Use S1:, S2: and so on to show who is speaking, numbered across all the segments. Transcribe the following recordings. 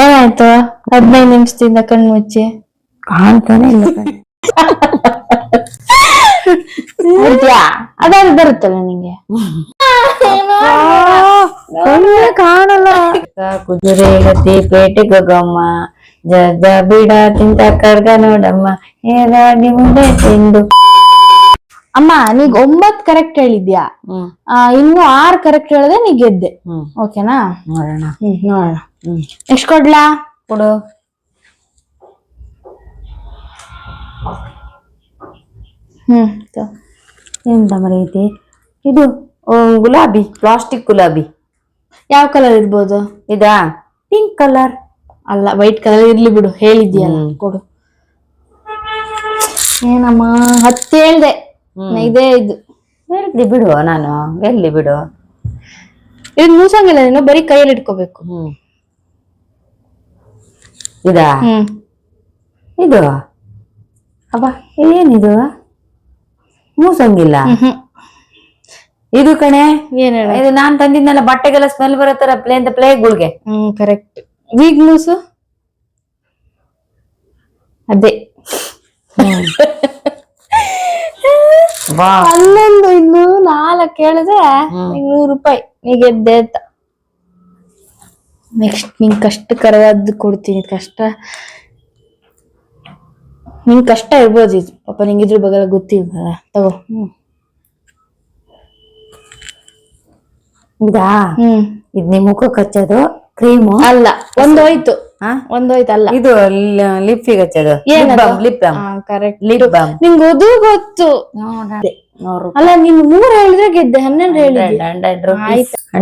S1: ಏನಾಯ್ತು 15 ನಿಮಿಷದಿಂದ ಕಣ್ಣು ಮುಚ್ಚಿ
S2: ಕಾಣ್ತಾನೆ ಇಲ್ಲ
S1: ಅದಾದ್ರು ಬರುತ್ತಲ್ಲ ನಿಂಗೆ
S2: ಕಾಣಲ್ಲ. ಕುದುರೆ ಗತಿ ಪೇಟೆಗೆ ಹೋಗಮ್ಮ, ಜದ ಬಿಡ ತಿಂತ ಕರ್ಗ ನೋಡಮ್ಮ, ಏನಾಗಿ ಮುಂದೆ ತಿಂದು.
S1: ಅಮ್ಮ ನೀಗ್ 9 ಕರೆಕ್ಟ್ ಹೇಳಿದ್ಯಾ, ಇನ್ನು 6 ಕರೆಕ್ಟ್ ಹೇಳಿದ್ರೆ ನೀ ಗೆದ್ದೆ. ಓಕೆನಾ?
S2: ನೋಡೋಣ
S1: ನೋಡೋಣ. ಎಷ್ಟ್ ಕೊಡ್ಲಾ?
S2: ಕೊಡು. ಎಂತ ಮರೀತಿ ಇದು? ಗುಲಾಬಿ, ಪ್ಲಾಸ್ಟಿಕ್ ಗುಲಾಬಿ.
S1: ಯಾವ ಕಲರ್ ಇರ್ಬೋದು?
S2: ಇದಾ ಪಿಂಕ್ ಕಲರ್
S1: ಅಲ್ಲ, ವೈಟ್ ಕಲರ್ ಇರ್ಲಿ ಬಿಡು. ಹೇಳಿದ್ಯಲ್ಲ, ಕೊಡು. ಏನಮ್ಮ 10 ಹೇಳ್ದೆ, ಇದೇ ಇದು
S2: ಎಲ್ಲಿ ಬಿಡು, ನಾನು ಎಲ್ಲಿ ಬಿಡು.
S1: ಇದು ಮೂಸಂಗಿಲ್ಲ, ನೀನು ಬರೀ ಕೈಯಲ್ಲಿ ಇಟ್ಕೋಬೇಕು.
S2: ಇದಾ? ಇದು ಅಬ್ಬ ಏನಿದು? ಮೂಸಂಗಿಲ್ಲ. ಇದು ಕಣೆ, ಇದು ನಾನ್ ತಂದಿದ್ನಲ್ಲ ಬಟ್ಟೆಗೆಲ್ಲ ಸ್ಮೆಲ್ ಬರತ್ತಾರ ಪ್ಲೇಗುಳ್ಗೆ.
S1: ಕರೆಕ್ಟ್. ವೀಗ್ ಮೂಸು ಅದೇ. ಅಲ್ಲೊಂದು ಇನ್ನು 4 ಕೇಳಿದ್ರೆ 100 ರೂಪಾಯಿ ನೀ ಗೆದ್ದೆ ಅಂತ. ನೆಕ್ಸ್ಟ್ ನಿಂಗ್ ಕಷ್ಟಕರವಾದ್ದು ಕೊಡ್ತೀನಿ. ನಿಂಗ್ ಕಷ್ಟ ಇರ್ಬೋದು ಇದು, ಪಾಪ ನಿಂಗೆ ಇದ್ರ ಬಗ್ಗೆ ಗೊತ್ತಿಲ್ಲ. ತಗೋ.
S2: ಇದಾ? ಇದ್ ನಿಮ್ ಮುಖಕ್ಕೆ ಹಚ್ಚೋದು ಕ್ರೀಮು
S1: ಅಲ್ಲ, ಒಂದೋಯ್ತು. ಅಲ್ಲ,
S2: ಇದು ಲಿಪ್ಪಿಗೆ ಹಚ್ಚೋದು lip balm.
S1: Correct.
S2: Lip balm
S1: ನಿಂಗೆ ಅದು ಗೊತ್ತು. ಅಲ್ಲ, ನೀನ್ 3 ಹೇಳಿದ್ರೆ ಗೆದ್ದೆ. 12 ಹೇಳಿದ್ದೆ.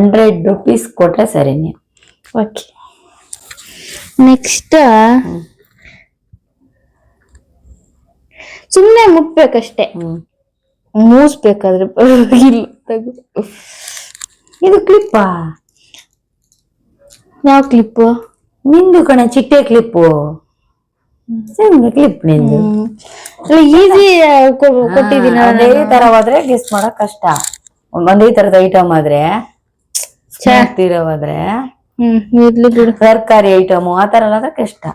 S2: 100 ರೂಪೀಸ್ ಕೊಟ್ರೆ ಸರಿ ನೀವು.
S1: ಓಕೆ, ನೆಕ್ಸ್ಟ್ ಸುಮ್ನೆ ಮುಟ್ಬೇಕಷ್ಟೇ, ಮೂಸ್ಬೇಕಾದ್ರೆ ಪರವಾಗಿಲ್ಲ. ತಗೋ.
S2: ಇದು ಕ್ಲಿಪ್ಪಾ?
S1: ಯಾವ ಕ್ಲಿಪ್ಪು?
S2: ನಿಂದು ಕಣ, ಚಿಟ್ಟೆ ಕ್ಲಿಪ್ಪು. ಕ್ಲಿಪ್ ನಿಂದು.
S1: ಈಸಿ ಕೊಟ್ಟಿದ್ದೀನಿ.
S2: ಅದೇ ತರ ಹೋದ್ರೆ ಗೆಸ್ ಮಾಡಕ್ ಕಷ್ಟ. ಒಂದೇ ತರದ ಐಟಮ್ ಆದ್ರೆ, ಹೋದ್ರೆ
S1: ಇರ್ಲಿ ಬಿಡು.
S2: ತರಕಾರಿ ಐಟಮ್ ಆತರ ಆದ್ರೆ ಕಷ್ಟ.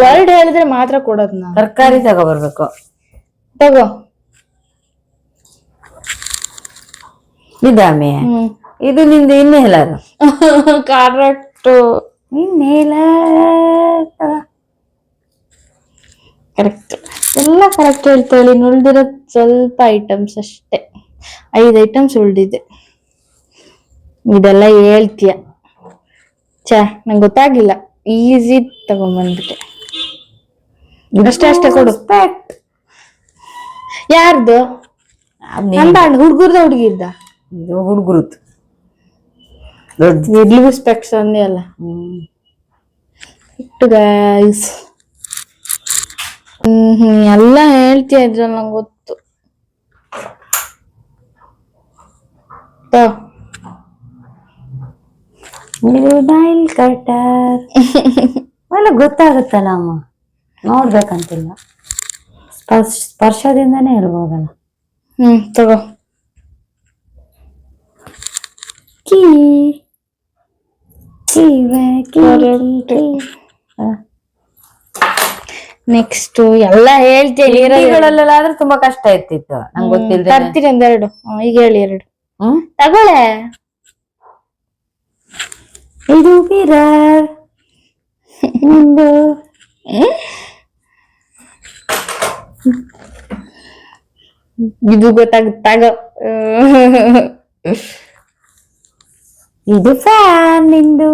S1: ವರ್ಡ್ ಹೇಳಿದ್ರೆ ಮಾತ್ರ ಕೊಡೋದ್.
S2: ತರಕಾರಿ ತಗೋಬರ್ಬೇಕು.
S1: ತಗೋ.
S2: ಇದಾಮೆ, ಇದು ನಿಂದು ಇನ್ನೇಲಾರು.
S1: ಕರೆಕ್ಟ್. ಕರೆಕ್ಟ್, ಎಲ್ಲ ಕರೆಕ್ಟ್ ಹೇಳ್ತೇಳಿ. ಉಳ್ದಿರೋ ಸ್ವಲ್ಪ ಐಟಮ್ಸ್ ಅಷ್ಟೇ, 5 ಐಟಮ್ಸ್ ಉಳ್ದಿದೆ. ಇದೆಲ್ಲ ಹೇಳ್ತೀಯ. ನಂಗೆ ಗೊತ್ತಾಗಿಲ್ಲ, ಈಸಿ ತಗೊಂಡ್ಬಂದ್ಬಿಟ್ಟೆ. ಅಷ್ಟೇ ಕೊಡು. ಯಾರ್ದು? ಹುಡ್ಗುರ್ದ ಹುಡುಗಿರ್ದ?
S2: ಹುಡುಗರುದ್.
S1: ಇಡ್ಲಿಗೂ ಸ್ಪೆಕ್ಸ್ ಅಂದೆ ಅಲ್ಲ. ಗೈಸ್, ಎಲ್ಲ ಹೇಳ್ತೀಯ ಇದ್ರಲ್ಲಿ, ನಂಗೆ ಗೊತ್ತು.
S2: ನೈಲ್ ಕಟರ್ ಎಲ್ಲ ಗೊತ್ತಾಗುತ್ತಲ್ಲ ಅಮ್ಮ, ನೋಡ್ಬೇಕಂತಿಲ್ಲ, ಸ್ಪರ್ಶದಿಂದಾನೇ ಇರ್ಬೋದಲ್ಲ.
S1: ತಗೋ. ನೆಕ್ಸ್ಟ್ ಎಲ್ಲ ಹೇಳ್ತೀನಿ.
S2: ನೀರುಗಳಲ್ಲಾದ್ರೆ ತುಂಬಾ ಕಷ್ಟ ಇರ್ತಿತ್ತು, ನಂಗೆ ಗೊತ್ತಿಲ್ಲ.
S1: ತರ್ತೀನಿ ಒಂದೆರಡು. ಈಗ ಹೇಳಿ 2. ತಗೊಳ್ಳೆ.
S2: ಇದು ಮಿರರ್,
S1: ಇದು ಗೊತ್ತಾಗುತ್ತಾಗ.
S2: ಇದು ಫ್ಯಾನ್ ನಿಂದು.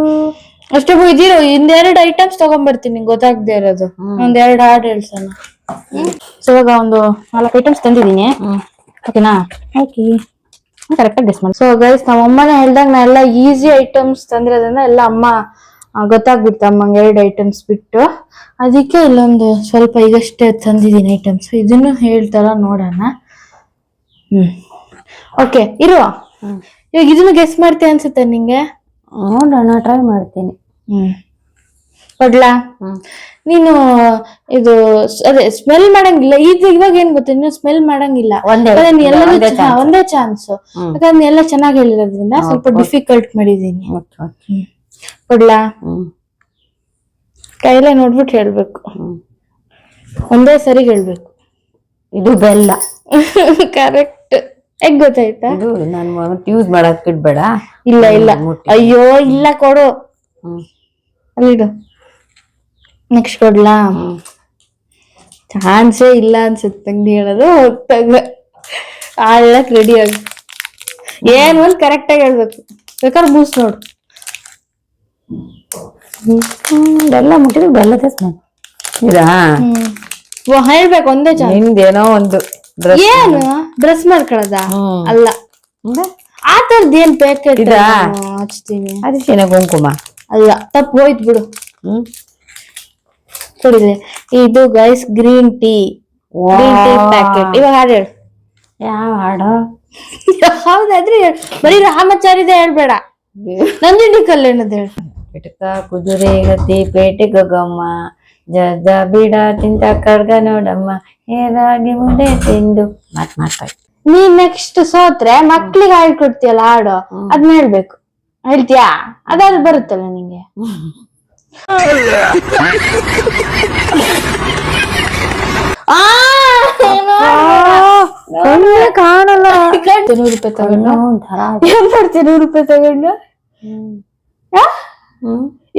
S1: ಅಷ್ಟೇ ಇದಿರೋ. 2 ಐಟಮ್ಸ್ ತಗೊಂಡ್ಬರ್ತೀನಿ, ನಿಂಗೆ ಗೊತ್ತಾಗದೆ ಇರೋದು. 2 ಹಾಡು ಹೇಳ್ಸೋಣ. ಸೊ ಇವಾಗ ಒಂದು 4 ಐಟಮ್ಸ್ ತಂದಿದ್ದೀನಿ. ಓಕೆನಾ? ಓಕೆ, ಕರೆಕ್ಟಾಗಿ ಗೆಸ್ ಮಾಡಿ. ಸೊ ಗೈಸ್, ನಮ್ಮ ಅಮ್ಮನೇ ಹೇಳ್ದಾಗ ನಾ ಎಲ್ಲ ಈಸಿ ಐಟಮ್ಸ್ ತಂದಿರೋದ್ರಿಂದ ಎಲ್ಲ ಅಮ್ಮ ಗೊತ್ತಾಗ್ಬಿಡ್ತು ಅಮ್ಮಂಗೆ 2 ಐಟಮ್ಸ್ ಬಿಟ್ಟು. ಅದಕ್ಕೆ ಇಲ್ಲೊಂದು ಸ್ವಲ್ಪ ಈಗಷ್ಟೇ ತಂದಿದ್ದೀನಿ ಐಟಮ್ಸ್. ಇದನ್ನು ಹೇಳ್ತಾರ ನೋಡೋಣ. ಓಕೆ, ಇರುವ. ಇವಾಗ ಇದನ್ನು ಗೆಸ್ ಮಾಡ್ತೀಯ ಅನ್ಸುತ್ತೆ ನಿಂಗೆ?
S2: ನೋಡೋಣ, ಟ್ರೈ ಮಾಡ್ತೀನಿ.
S1: ಕೊಡ್ಲಾ? ನೀನು ಇದು ಅದೇ ಸ್ಮೆಲ್ ಮಾಡಂಗಿಲ್ಲ. ಇವಾಗ ಏನ್ ಗೊತ್ತ, ನೀನು ಸ್ಮೆಲ್ ಮಾಡಂಗಿಲ್ಲ. ಒಂದೇ ಚಾನ್ಸ್. ಯಾಕಂದ್ರೆ ಎಲ್ಲ ಚೆನ್ನಾಗಿ ಹೇಳಿರೋದ್ರಿಂದ ಸ್ವಲ್ಪ ಡಿಫಿಕಲ್ಟ್ ಮಾಡಿದೀನಿ. ಕೊಡ್ಲಾ? ಕೈಲೇ ನೋಡ್ಬಿಟ್ಟು ಹೇಳ್ಬೇಕು. ಒಂದೇ ಸರಿ ಹೇಳ್ಬೇಕು.
S2: ಇದು ಬೆಲ್ಲ.
S1: ಕರೆಕ್ಟ್. ಹೇಗ್ ಗೊತ್ತಾಯ್ತಾ?
S2: ನಾನು ಯೂಸ್ ಮಾಡಕ್ ಇಡ್ಬೇಡ.
S1: ಇಲ್ಲ ಇಲ್ಲ, ಅಯ್ಯೋ ಇಲ್ಲ, ಕೊಡು. ಅಲ್ಲಿಡು. ನೆಕ್ಸ್ಟ್ ಕೊಡ್ಲಾ? ಚಾನ್ಸೇ ಇಲ್ಲ ಅನ್ಸುತ್ತೆ ನೀ ಹೇಳೋದು. ಹೇಳಕ್ ರೆಡಿ ಆಗಿ ಏನು ಅಂತ ಕರೆಕ್ಟ್ ಆಗಿ ಹೇಳ್ಬೇಕು. ಬೇಕಾದ್ರೆ ಮೂಸ್ ನೋಡು.
S2: ಬೆಲ್ಲ ಮುಟ್ಟಿದ್ರೆ ಬೆಲ್ಲದ ಸ್ಮೆಲ್ ಇದಾ?
S1: ಹೇಳ್ಬೇಕು ಒಂದೇ ಚಾನ್ಸ್.
S2: ನಿಮ್ದೇನೋ ಒಂದು
S1: ಏನು ಡ್ರೆಸ್ ಮಾಡ್ಕೊಳ್ಳೋದ? ಅಲ್ಲ, ಆ ತರದ್ ಏನ್ ಪ್ಯಾಕೆಟ್ ಹಚ್ತೀನಿ.
S2: ಅರಿಶಿನ ಕುಂಕುಮ
S1: ಅಲ್ಲ, ತಪ್ಪು ಹೋಯ್ತು ಬಿಡು. ಕುಡಿದೆ ಇದು ಗೈಸ್ ಗ್ರೀನ್ ಟೀ ಪ್ಯಾಕೆಟ್. ಇವಾಗ ಹಾಡು ಹೇಳು.
S2: ಯಾವ ಹಾಡು?
S1: ಹೌದಾದ್ರೆ ಬರೀ ರಾಮಾಚಾರಿದೆ ಹೇಳ್ಬೇಡ, ನಂದಿನಿ ಕಲ್ಯಾಣದ ಹೇಳು.
S2: ಪಿಟಕ ಕುದುರೆ ಗತಿ ಪೇಟೆ ಗಗಮ್ಮ, ಜದ ಬಿಡ ತಿಂತ ಕಡ್ಗ ನೋಡಮ್ಮ, ಏರಾಗಿ ಮುದೆ ತಿಂದು ಮಾತಾಡ್ತಾ.
S1: ನೀನ್ ನೆಕ್ಸ್ಟ್ ಸೋತ್ರೆ ಮಕ್ಳಿಗೆ ಹೇಳ್ಕೊಡ್ತೀಯಲ್ಲ ಹಾಡು, ಅದ್ನ ಹೇಳ್ಬೇಕು. ಹೇಳ್ತೀಯಾ? ಅದಾದ್ರು ಬರುತ್ತಲ್ಲ ನಿಂಗೆ.
S2: ಕಾಣಲ್ಲ.
S1: 100 ರೂಪಾಯಿ ತಗೊಂಡು ಏನ್ ಮಾಡ್ತೀನಿ? 100 ರೂಪಾಯಿ ತಗೊಂಡು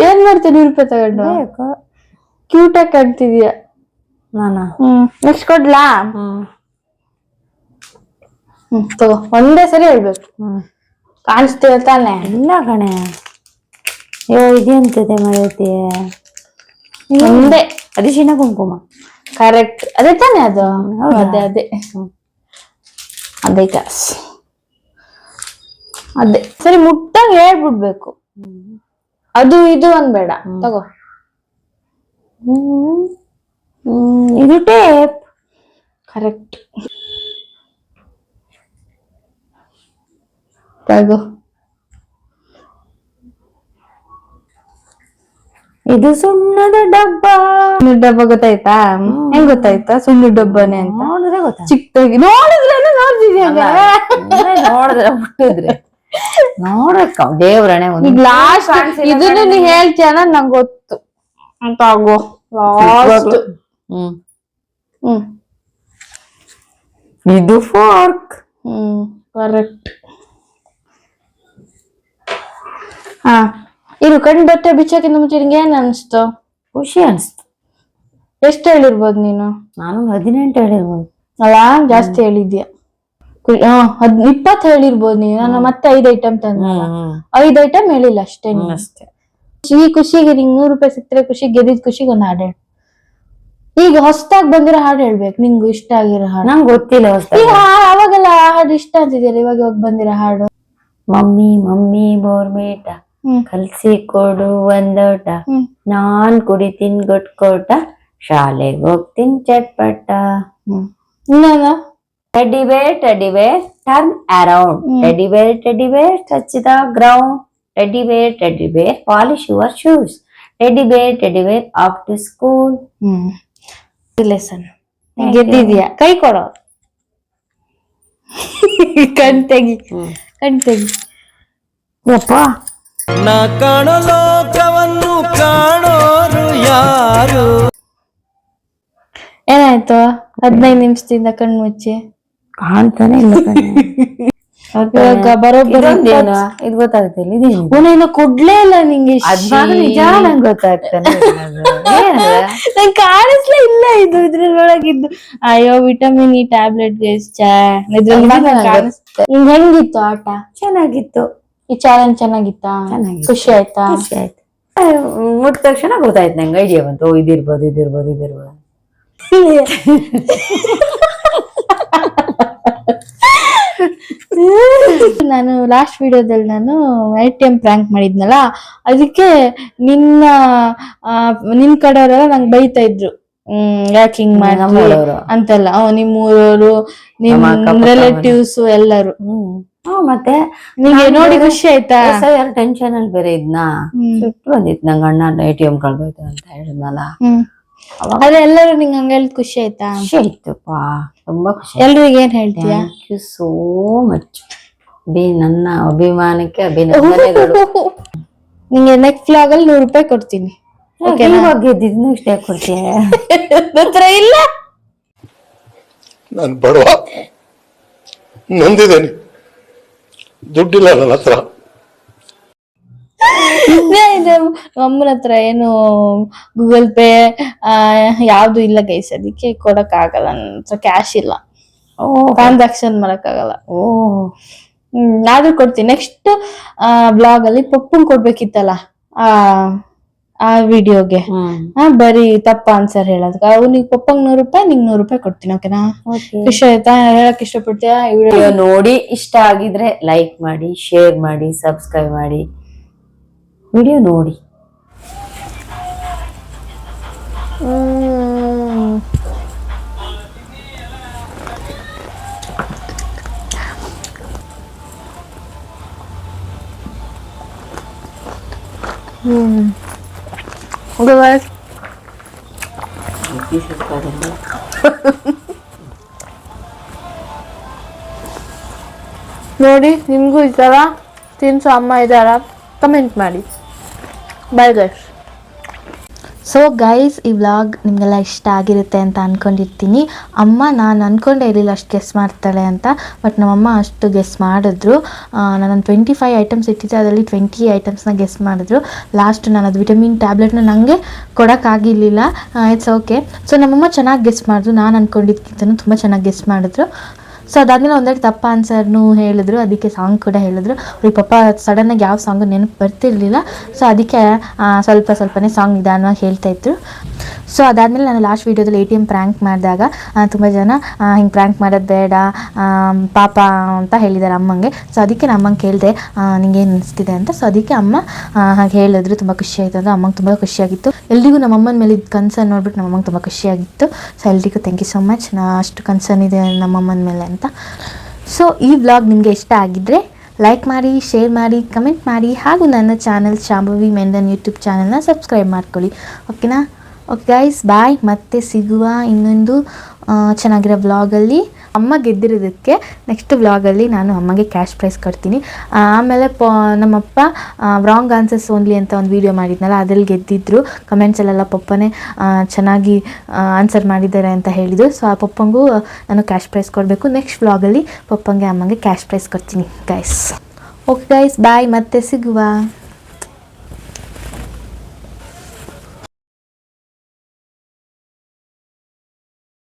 S1: ಏನ್ ಮಾಡ್ತೀನಿ? 100 ರೂಪಾಯಿ ತಗೊಂಡು ಕ್ಯೂಟ್ ಆಗಿ ಕಾಣ್ತಿದ್ಯಾ. ನೆಕ್ಸ್ಟ್ ಕೊಡ್ಲಾ? ತಗೋ, ಒಂದೇ ಸರಿ ಹೇಳ್ಬೇಕು. ಕಾಣಿಸ್ತೀವ ತಾನೆ?
S2: ಇಲ್ಲ ಕಣೆ. ಇದೆಂತದೆ ಮರೈತಿ?
S1: ಒಂದೇ
S2: ಅರಿಶಿನ ಕುಂಕುಮ.
S1: ಕರೆಕ್ಟ್, ಅದೇ ತಾನೆ ಅದು? ಅದೇ ಅದೇ ಅದೇ ಕಾಸ್ ಅದೇ. ಸರಿ, ಮುಟ್ಟಂಗ್ ಹೇಳ್ಬಿಡ್ಬೇಕು. ಅದು ಇದು ಅನ್ಬೇಡ. ತಗೋ.
S2: ಇದು ಟೇಪ್.
S1: ಕರೆಕ್ಟ್. ತಗೋ.
S2: ಇದು ಸುಣ್ಣದ ಡಬ್ಬ.
S1: ಡಬ್ಬ ಗೊತ್ತಾಯ್ತಾ? ಹೆಂಗ್ ಗೊತ್ತಾಯ್ತಾ ಸುಣ್ಣದ ಡಬ್ಬನೇ ಅಂತ?
S2: ನೋಡಿದ್ರೆ ಗೊತ್ತಾ?
S1: ಚಿಕ್ಕದಾಗಿ ನೋಡಿದ್ರೇನೆ ನೋಡ್ತಿದ್ಯಾ?
S2: ನೋಡಿದ್ರೆ ಮುಟ್ಟಿದ್ರೆ ನೋಡಕ್ಕ ದೇವ್ರಣೆ.
S1: ಈಗ ಲಾಸ್ಟ್ ಇದನ್ನು ನೀ ಹೇಳ್ತೀಯ ನಂಗೆ ಗೊತ್ತು ಅಂತ. ಆಗೋ ಲಾಸ್ಟ್.
S2: ಇದು ಫೋರ್ಕ್.
S1: ಕರೆಕ್ಟ್. ಹಾ, ಇರು. ಕಣ್ ಬಟ್ಟೆ ಬಿಚ್ಚಕ್ಕಿಂತ ಮುಂಚೆ ನಿಂಗೆ ಏನ್ ಅನ್ಸ್ತು?
S2: ಖುಷಿ ಅನ್ಸ್ತು.
S1: ಎಷ್ಟು ಹೇಳಿರ್ಬೋದು ನೀನು?
S2: ನಾನು 18 ಹೇಳಿರ್ಬೋದು.
S1: ಅಲ್ಲ, ಜಾಸ್ತಿ ಹೇಳಿದ್ಯಾ. 20 ಹೇಳಿರ್ಬೋದು ನೀನು. ನಾನು ಮತ್ತೆ 5 ಐಟಮ್ ತಂದ. 5 ಐಟಮ್ ಹೇಳಿಲ್ಲ ಅಷ್ಟೇ.
S2: ಅಷ್ಟೇ.
S1: ಖುಷಿಗೆ ನಿಂಗೆ 100 ರೂಪಾಯಿ ಸಿಕ್ತರೆ ಖುಷಿ, ಗೆದ್ದಿದ್ ಖುಷಿಗೆ ಒಂದು ಹಾಡು ಹೇಳು. ಈಗ ಹೊಸದಾಗಿ ಬಂದಿರೋ ಹಾಡು ಹೇಳ್ಬೇಕು, ನಿಂಗು ಇಷ್ಟ ಆಗಿರೋ ಹಾಡು.
S2: ನಂಗೆ ಗೊತ್ತಿಲ್ಲ.
S1: ಈಗ ಅವಾಗೆಲ್ಲ ಹಾಡು ಇಷ್ಟ ಅಂತಿದ್ಯಲ್ಲ, ಇವಾಗ ಬಂದಿರೋ ಹಾಡು.
S2: ಮಮ್ಮಿ ಮಮ್ಮಿ ಬೋರ್ಬೇಟ ಕಲ್ಸಿ ಕೊಡು ಒಂದೋಟ, ನಾನ್ ಕುಡಿತೀನಿ ಗೊಟ್ಕೋಟ, ಶಾಲೆಗೆ ಹೋಗ್ತೀನಿ ಚಟ್ಪಟ. ಟೆಡ್ಡಿ ಬೇರ್ ಟರ್ನ್ ಅರೌಂಡ್, ಟೆಡ್ಡಿ ಬೇರ್ ಟಚ್ ದ ಗ್ರೌಂಡ್, ಟೆಡ್ಡಿ ಬೇರ್ ಪಾಲಿಶ್ ಯುವರ್ ಶೂಸ್, ಟೆಡ್ಡಿ ಬೇರ್ ಆಫ್ ಟು ಸ್ಕೂಲ್.
S1: ಲೆಸನ್ ಗೆದ್ದಿದ್ಯಾ. ಕೈ ಕೊಡೋ. ಕಣ್ ತೆಗಿ.
S2: ಯಪ್ಪ,
S3: ನಾ ಕಾಣೋ ಲೋಕವನ್ನು ಕಾಣೋರು ಯಾರು?
S1: ಏನಾಯ್ತು? 15 ನಿಮಿಷದಿಂದ ಕಣ್ಣು ಮುಚ್ಚಿ
S2: ಕಾಣ್ತಾನೆ ಇಲ್ಲ.
S1: ಇವಾಗ ಬರೋಬ್ಬರಿ
S2: ಇದು ಗೊತ್ತಾಗ್ತಿಲ್ಲ.
S1: ಇದೇನು ಕೊಡ್ಲೇ ಇಲ್ಲ ನಿಂಗೆ.
S2: ನಿಜ ನಂಗೆ ಗೊತ್ತಾಗ್ತಾನೆ.
S1: ನಂಗೆ ಕಾಣಿಸ್ಲೇ ಇಲ್ಲ ಇದು ಇದ್ರೊಳಗಿದ್ದು. ಅಯ್ಯೋ, ವಿಟಮಿನ್ ಇ ಟ್ಯಾಬ್ಲೆಟ್ ಹೆಂಗಿತ್ತು ಆಟ?
S2: ಚೆನ್ನಾಗಿತ್ತು.
S1: ಈ ಚಾಲೆಂಜ್ ಚೆನ್ನಾಗಿತ್ತಾ? ಖುಷಿ ಆಯ್ತಾ?
S2: ಖುಷಿ ಆಯ್ತು. ಮುಟ್ಟ ತಕ್ಷಣ ಗೊತ್ತಾಯ್ತು ನಂಗೆ. ಐಡಿಯಾ ಬಂತು. ಇದಿರ್ಬೋದು.
S1: ನಾನು ಲಾಸ್ಟ್ ವಿಡಿಯೋದಲ್ಲಿ ನಾನು ATM ಪ್ರ್ಯಾಂಕ್ ಮಾಡಿದ್ನಲ್ಲ, ಅದಕ್ಕೆ ನಿನ್ನ ಕಡೆಯವರೆಲ್ಲ ನಂಗೆ ಬೈತಾ ಇದ್ರು. ಯಾಕೆ ಹಿಂಗ್ ಮಾಡ್ತೀವಿ ಅಂತೆಲ್ಲ. ನಿಮ್ಮೂರವರು, ನಿಮ್ ರಿಲೇಟಿವ್ಸ್ ಎಲ್ಲರೂ.
S2: ಮತ್ತೆ
S1: ನಿಂಗೆ ನೋಡಿ ಖುಷಿ ಆಯ್ತಾ?
S2: ಟೆನ್ಷನ್ ಅಲ್ಲಿ ಬೇರೆ ಇದ್ನಾ ಸಿಟ್ಟು ಬಂದಿತ್ತು ನಂಗೆ, ಅಣ್ಣ ATM ಕಳ್ದೋಯ್ತು ಅಂತ ಹೇಳಿದ್ನಲ್ಲ.
S1: ಅದೇ ಎಲ್ಲರೂ ನಿಂಗೆ ಹಂಗ ಹೇಳಿ ಖುಷಿ ಆಯ್ತಾ?
S2: ಖುಷಿ ಆಯ್ತಪ್ಪ, ತುಂಬಾ ಖುಷಿ.
S1: ಎಲ್ರಿಗೆ ಏನ್ ಹೇಳ್ತೀಯಾ?
S2: Thank you so much. ನನ್ನ ಅಭಿಮಾನಕ್ಕೆ ಅಭಿನಂದನೆಗಳು.
S1: ನಿಂಗೆ ನೆಕ್ಸ್ಟ್ ವ್ಲಾಗ್ ಅಲ್ಲಿ 100 ರೂಪಾಯಿ ಕೊಡ್ತೀನಿ.
S2: ಗೆದ್ದಿದ್ ನೆಕ್ಸ್ಟ್ ಯಾಕೆ ಕೊಡ್ತೀಯ?
S1: ಹತ್ರ ಇಲ್ಲ,
S4: ನಾನು ಬಡವ, ನೊಂದಿದ್ದೇನೆ, ದುಡ್ಡಿಲ್ಲ ನನ್ನ ಹತ್ರ.
S1: ಅಮ್ಮನ ಹತ್ರ ಏನು ಗೂಗಲ್ ಪೇ ಯಾವ್ದು ಇಲ್ಲ ಗೈಸ್, ಅದಕ್ಕೆ ಕೊಡಕ್ ಆಗಲ್ಲ. ನನ್ನ ಹತ್ರ ಕ್ಯಾಶ್ ಇಲ್ಲ, ಟ್ರಾನ್ಸಾಕ್ಷನ್ ಮಾಡಕ್ ಆಗಲ್ಲ. ಆದ್ರೂ ಕೊಡ್ತೀನಿ. ನೆಕ್ಸ್ಟ್ ಬ್ಲಾಗ್ ಅಲ್ಲಿ ಪಪ್ಪನ್ ಕೊಡ್ಬೇಕಿತ್ತಲ್ಲ ಆ ವಿಡಿಯೋಗೆ, ಬರೀ ತಪ್ಪ ಆನ್ಸರ್ ಹೇಳೋದಕ್ಕೆ ಅವ್ನಿಗೆ ಪಪ್ಪಂಗ್ 100 ರೂಪಾಯಿ, ನಿಂಗೆ 100 ರೂಪಾಯಿ ಕೊಡ್ತೀನಿ. ಓಕೆನಾ? ಖುಷಿ ಆಯ್ತಾ? ಹೇಳಕ್ ಇಷ್ಟಪಡ್ತೀಯಾ? ಈ ವಿಡಿಯೋ
S2: ನೋಡಿ ಇಷ್ಟ ಆಗಿದ್ರೆ ಲೈಕ್ ಮಾಡಿ, ಶೇರ್ ಮಾಡಿ, ಸಬ್ಸ್ಕ್ರೈಬ್ ಮಾಡಿ. ವಿಡಿಯೋ ನೋಡಿ.
S1: ನೋಡಿ, ನಿಮ್ಗೂ ಈ ತರ ತಿನ್ಸೋ ಅಮ್ಮ ಇದ್ದಾರ? ಕಮೆಂಟ್ ಮಾಡಿ. Bye guys. ಸೊ ಗೈಸ್, ಈ ವ್ಲಾಗ್ ನಿಮಗೆಲ್ಲ ಇಷ್ಟ ಆಗಿರುತ್ತೆ ಅಂತ ಅಂದ್ಕೊಂಡಿರ್ತೀನಿ. ಅಮ್ಮ ನಾನು ಅಂದ್ಕೊಂಡೇ ಇರಲಿಲ್ಲ ಅಷ್ಟು ಗೆಸ್ ಮಾಡ್ತಾಳೆ ಅಂತ, ಬಟ್ ನಮ್ಮಮ್ಮ ಅಷ್ಟು ಗೆಸ್ ಮಾಡಿದ್ರು. ನಾನೊಂದು 25 ಐಟಮ್ಸ್ ಇಟ್ಟಿದ್ದೆ, ಅದರಲ್ಲಿ 20 ಐಟಮ್ಸ್ನ ಗೆಸ್ ಮಾಡಿದ್ರು. ಲಾಸ್ಟ್ ನಾನು ಅದು ವಿಟಮಿನ್ ಟ್ಯಾಬ್ಲೆಟ್ನ ನನಗೆ ಕೊಡೋಕ್ಕಾಗಿರಲಿಲ್ಲ. It's okay. ಸೊ ನಮ್ಮಮ್ಮ ಚೆನ್ನಾಗಿ ಗೆಸ್ ಮಾಡಿದ್ರು, ನಾನು ಅಂದ್ಕೊಂಡಿದ್ದಕ್ಕಿಂತನೂ ತುಂಬ ಚೆನ್ನಾಗಿ ಗೆಸ್ ಮಾಡಿದ್ರು. ಸೊ ಅದಾದಮೇಲೆ ಒಂದೆರಡು ತಪ್ಪ ಆನ್ಸರ್ನು ಹೇಳಿದ್ರು, ಅದಕ್ಕೆ ಸಾಂಗ್ ಕೂಡ ಹೇಳಿದ್ರು. ಅವ್ರಿಗೆ ಪಾಪ ಸಡನ್ನಾಗಿ ಯಾವ ಸಾಂಗು ನೆನಪು ಬರ್ತಿರ್ಲಿಲ್ಲ. ಸೊ ಅದಕ್ಕೆ ಸ್ವಲ್ಪನೇ ಸಾಂಗ್ ನಿಧಾನವಾಗಿ ಹೇಳ್ತಾಯಿದ್ರು. ಸೊ ಅದಾದಮೇಲೆ ನಾನು ಲಾಸ್ಟ್ ವೀಡಿಯೋದಲ್ಲಿ ATM ಪ್ರ್ಯಾಂಕ್ ಮಾಡಿದಾಗ ತುಂಬ ಜನ ಹಿಂಗೆ ಪ್ರ್ಯಾಂಕ್ ಮಾಡೋದು ಬೇಡ ಪಾಪ ಅಂತ ಹೇಳಿದ್ದಾರೆ ಅಮ್ಮಂಗೆ. ಸೊ ಅದಕ್ಕೆ ನಾನು ಅಮ್ಮಂಗೆ ಕೇಳಿದೆ ನಿಂಗೇನು ಅನಿಸ್ತಿದೆ ಅಂತ. ಸೊ ಅದಕ್ಕೆ ಅಮ್ಮ ಹಾಗೆ ಹೇಳಿದ್ರು. ತುಂಬ ಖುಷಿ ಆಯಿತು ಅಂತ ಅಮ್ಮಂಗೆ ತುಂಬ ಖುಷಿಯಾಗಿತ್ತು. ಎಲ್ರಿಗೂ ನಮ್ಮ ಅಮ್ಮನ ಮೇಲೆ ಇದು ಕನ್ಸರ್ನ್ ನೋಡ್ಬಿಟ್ಟು ನಮ್ಮ ಅಮ್ಮಂಗೆ ತುಂಬ ಖುಷಿಯಾಗಿತ್ತು. ಸೊ ಎಲ್ರಿಗೂ ಥ್ಯಾಂಕ್ ಯು ಸೊ ಮಚ್, ಅಷ್ಟು ಕನ್ಸರ್ನ್ ಇದೆ ನಮ್ಮಮ್ಮನ ಮೇಲೆ ಅಂತ. ಸೊ ಈ ವ್ಲಾಗ್ ನಿಮಗೆ ಇಷ್ಟ ಆಗಿದ್ದರೆ ಲೈಕ್ ಮಾಡಿ, ಶೇರ್ ಮಾಡಿ, ಕಮೆಂಟ್ ಮಾಡಿ, ಹಾಗೂ ನನ್ನ ಚಾನಲ್ ಶಾಂಭವಿ ಮೆಂಡನ್ ಯೂಟ್ಯೂಬ್ ಚಾನಲ್ನ ಸಬ್ಸ್ಕ್ರೈಬ್ ಮಾಡ್ಕೊಳ್ಳಿ. ಓಕೆನಾ? ಓಕೆ ಗೈಸ್, ಬಾಯ್. ಮತ್ತೆ ಸಿಗುವ ಇನ್ನೊಂದು ಚೆನ್ನಾಗಿರೋ ವ್ಲಾಗಲ್ಲಿ. ಅಮ್ಮ ಗೆದ್ದಿರೋದಕ್ಕೆ ನೆಕ್ಸ್ಟ್ ವ್ಲಾಗಲ್ಲಿ ನಾನು ಅಮ್ಮಗೆ ಕ್ಯಾಶ್ ಪ್ರೈಸ್ ಕೊಡ್ತೀನಿ. ಆಮೇಲೆ ನಮ್ಮಪ್ಪ ರಾಂಗ್ ಆನ್ಸರ್ಸ್ ಓನ್ಲಿ ಅಂತ ಒಂದು ವೀಡಿಯೋ ಮಾಡಿದ್ನಲ್ಲ, ಅದ್ರಲ್ಲಿ ಗೆದ್ದಿದ್ರು. ಕಮೆಂಟ್ಸಲ್ಲೆಲ್ಲ ಪಪ್ಪನೇ ಚೆನ್ನಾಗಿ ಆನ್ಸರ್ ಮಾಡಿದ್ದಾರೆ ಅಂತ ಹೇಳಿದರು. ಸೊ ಆ ಪಪ್ಪಂಗೂ ನಾನು ಕ್ಯಾಶ್ ಪ್ರೈಸ್ ಕೊಡಬೇಕು. ನೆಕ್ಸ್ಟ್ ವ್ಲಾಗಲ್ಲಿ ಪಪ್ಪಂಗೆ ಅಮ್ಮಂಗೆ ಕ್ಯಾಶ್ ಪ್ರೈಸ್ ಕೊಡ್ತೀನಿ ಗೈಸ್. ಓಕೆ ಗೈಸ್, ಬಾಯ್. ಮತ್ತೆ ಸಿಗುವ.